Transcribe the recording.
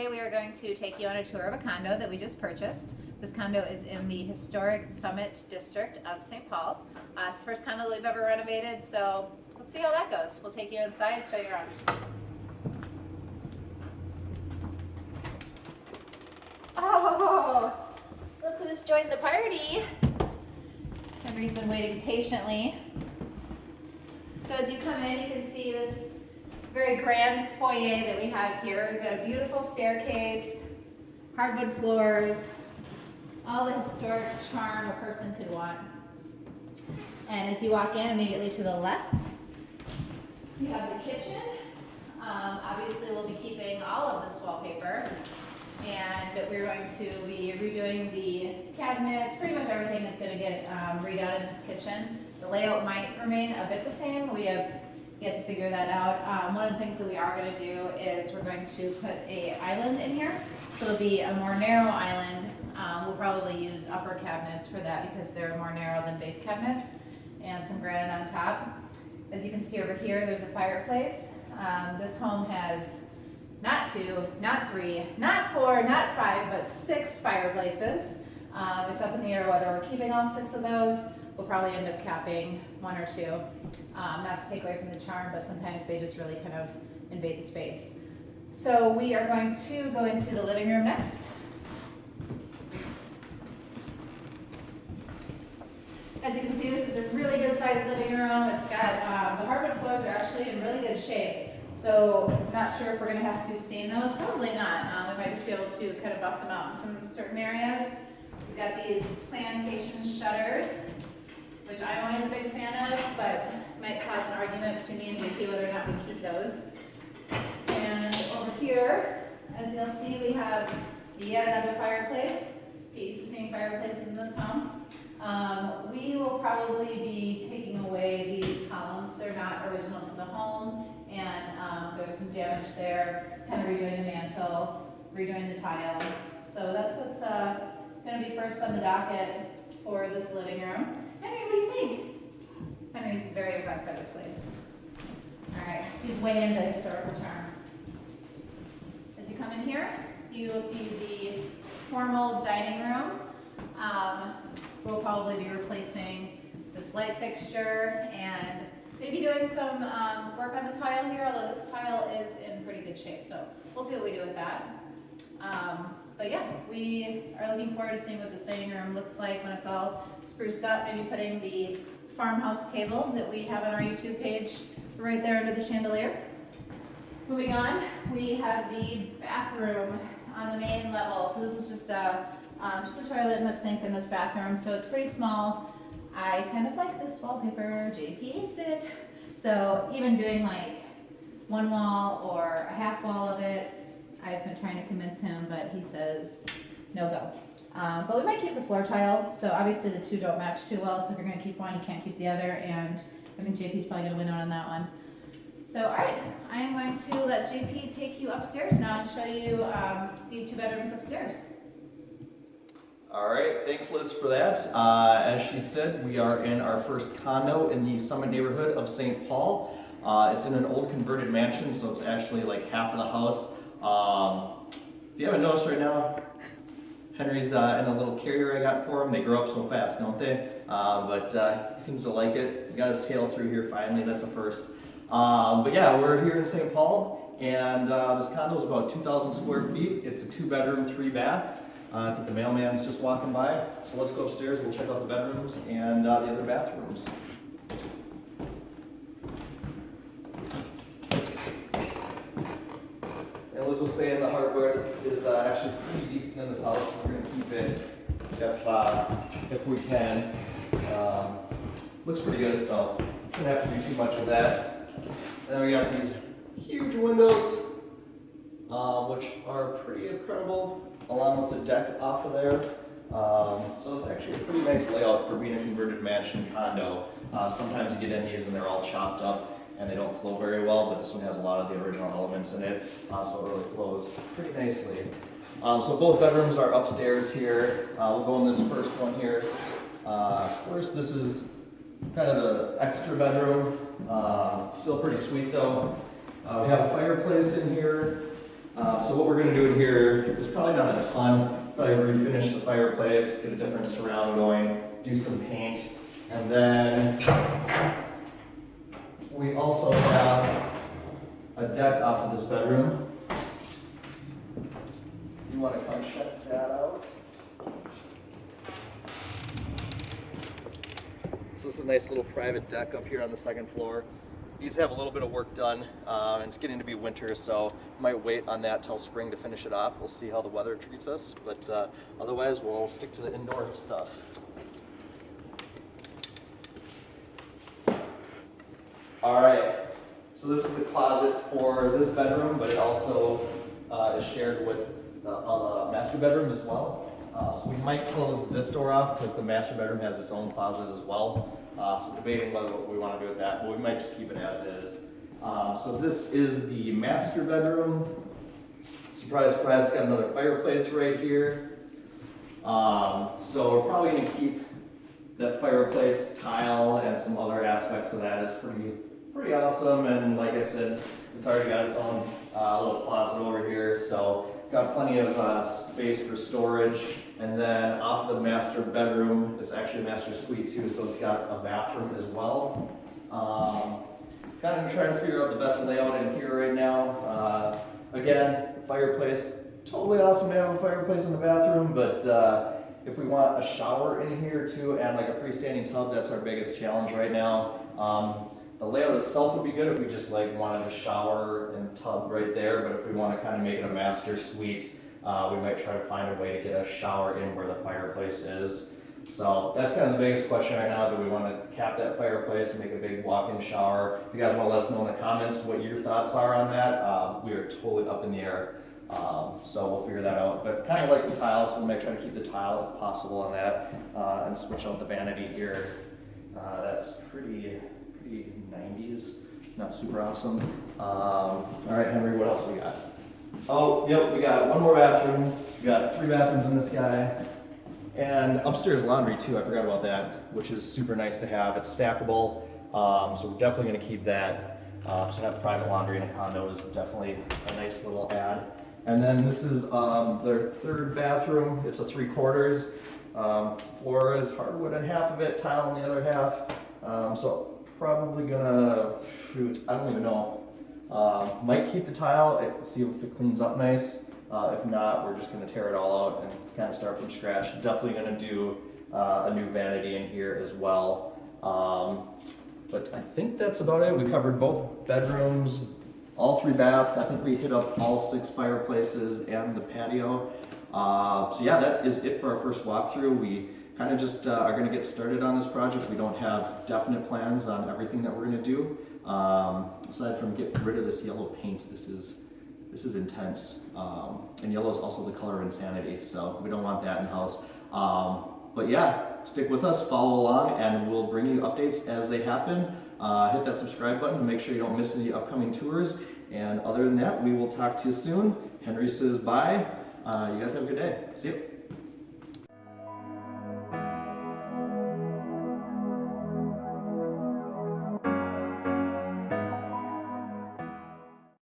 Today we are going to take you on a tour of a condo that we just purchased. This condo is in the historic Summit district of St. Paul. It's the first condo that we've ever renovated, so let's see how that goes. We'll take you inside, show you around. Oh, look who's joined the party. Henry's been waiting patiently. So as you come in, you can see this very grand foyer that we have here. We've got a beautiful staircase, hardwood floors, all the historic charm a person could want. And as you walk in, immediately to the left, you have the kitchen. Obviously, we'll be keeping all of this wallpaper, and we're going to be redoing the cabinets. Pretty much everything is going to get redone in this kitchen. The layout might remain a bit the same. We have yet to figure that out. One of the things that we are going to do is we're going to put an island in here. So it'll be a more narrow island. We'll probably use upper cabinets for that because they're more narrow than base cabinets, and some granite on top. As you can see over here, there's a fireplace. This home has not 2, not 3, not 4, not 5, but 6 fireplaces. It's up in the air whether we're keeping all 6 of those. We'll probably end up capping 1 or 2, not to take away from the charm, but sometimes they just really kind of invade the space. So we are going to go into the living room next. As you can see, this is a really good sized living room. It's got, the hardwood floors are actually in really good shape. So I'm not sure if we're gonna have to stain those, probably not. We might just be able to kind of buff them out in some certain areas. We've got these plantation shutters, which I'm always a big fan of, but might cause an argument between me and JP whether or not we keep those. And over here, as you'll see, we have yet another fireplace. Get used to seeing fireplaces in this home. We will probably be taking away these columns. They're not original to the home, and there's some damage there, kind of redoing the mantle, redoing the tile. So that's what's going to be first on the docket for this living room. Henry, what do you think? Henry's very impressed by this place. All right, he's way into historical charm. As you come in here, you will see the formal dining room. We'll probably be replacing this light fixture and maybe doing some work on the tile here, although this tile is in pretty good shape. So we'll see what we do with that. But yeah, we are looking forward to seeing what this dining room looks like when it's all spruced up, maybe putting the farmhouse table that we have on our YouTube page right there under the chandelier. Moving on, we have the bathroom on the main level. So this is just a toilet and a sink in this bathroom, so it's pretty small. I kind of like this wallpaper, JP hates it. So even doing like one wall or a half wall of it, I've been trying to convince him, but he says no go. But we might keep the floor tile, so obviously the two don't match too well, so if you're gonna keep one, you can't keep the other, and I think JP's probably gonna win out on that one. So all right, I am going to let JP take you upstairs now and show you the 2 bedrooms upstairs. All right, thanks Liz for that. As she said, we are in our first condo in the Summit neighborhood of St. Paul. It's in an old converted mansion, so it's actually like half of the house. If you haven't noticed right now, Henry's in a little carrier I got for him. They grow up so fast, don't they? But he seems to like it. He got his tail through here finally, that's a first. But yeah, we're here in St. Paul, and this condo is about 2,000 square feet. It's a 2-bedroom, 3-bath. I think the mailman's just walking by, so let's go upstairs, we'll check out the bedrooms and the other bathrooms. And Liz was saying the hardwood is actually pretty decent in this house, so we're going to keep it if we can. Looks pretty good, so don't have to do too much of that. And then we got these huge windows, which are pretty incredible, along with the deck off of there. So it's actually a pretty nice layout for being a converted mansion condo. Sometimes you get in these and they're all chopped up and they don't flow very well, but this one has a lot of the original elements in it, so it really flows pretty nicely. So both bedrooms are upstairs here. We'll go in this first one here. First, this is kind of the extra bedroom. Still pretty sweet though. We have a fireplace in here. So what we're gonna do in here is probably not a ton, probably refinish the fireplace, get a different surround going, do some paint, and then we also have a deck off of this bedroom. You wanna come check that out? So this is a nice little private deck up here on the second floor. Needs to have a little bit of work done, and it's getting to be winter, so might wait on that till spring to finish it off. We'll see how the weather treats us, but otherwise we'll stick to the indoor stuff. All right, so this is the closet for this bedroom, but it also is shared with the master bedroom as well. So we might close this door off because the master bedroom has its own closet as well. So debating whether we want to do with that, but we might just keep it as is. So this is the master bedroom. Surprise, surprise, it's got another fireplace right here. So we're probably going to keep that fireplace tile and some other aspects of that. Is pretty awesome, and like I said, it's already got its own little closet over here, so got plenty of space for storage. And then off the master bedroom, it's actually a master suite too, so it's got a bathroom as well. Kind of trying to figure out the best layout in here right now. Again, fireplace, totally awesome to have a fireplace in the bathroom, but if we want a shower in here too and like a freestanding tub, that's our biggest challenge right now. The layout itself would be good if we just like wanted a shower and tub right there, but if we want to kind of make it a master suite, we might try to find a way to get a shower in where the fireplace is. So that's kind of the biggest question right now. Do we want to cap that fireplace and make a big walk-in shower? If you guys want to let us know in the comments what your thoughts are on that, we are totally up in the air. So we'll figure that out. But kind of like the tile, so we might try to keep the tile if possible on that, and switch out the vanity here. That's pretty 90s, not super awesome. All right, Henry, what else we got? Oh, yep, we got one more bathroom. We got 3 bathrooms in this guy. And upstairs laundry too, I forgot about that, which is super nice to have. It's stackable, so we're definitely gonna keep that. So have private laundry in a condo is definitely a nice little add. And then this is their 3rd bathroom. It's a 3/4. Floor is hardwood in half of it, tile in the other half. So probably gonna, shoot, I don't even know. Might keep the tile, see if it cleans up nice. If not, we're just gonna tear it all out and kind of start from scratch. Definitely gonna do a new vanity in here as well. But I think that's about it. We covered both bedrooms, all 3 baths. I think we hit up all 6 fireplaces and the patio. So yeah, that is it for our first walkthrough. We kind of just are gonna get started on this project. We don't have definite plans on everything that we're gonna do. Aside from getting rid of this yellow paint, this is intense. And yellow is also the color of insanity, so we don't want that in house. But yeah, stick with us, follow along, and we'll bring you updates as they happen. Hit that subscribe button to make sure you don't miss any upcoming tours. And other than that, we will talk to you soon. Henry says bye. You guys have a good day. See you.